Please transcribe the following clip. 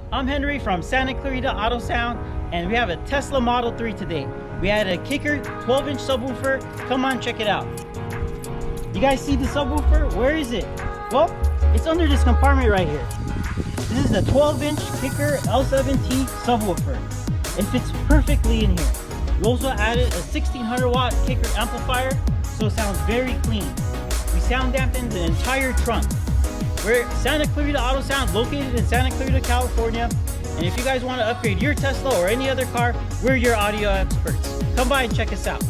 I'm Henry from Santa Clarita Auto Sound, and we have a Tesla Model 3 today. We had a kicker 12-inch subwoofer. Come on, check it out. You guys see the subwoofer? Where is it? Well, it's under this compartment right here. This is the 12-inch kicker L7T subwoofer. It fits perfectly in here. We also added a 1600 watt kicker amplifier, so it sounds very clean. We sound dampened the entire trunk. We're Santa Clarita Auto Sound, located in Santa Clarita, California. And if you guys want to upgrade your Tesla or any other car, we're your audio experts. Come by and check us out.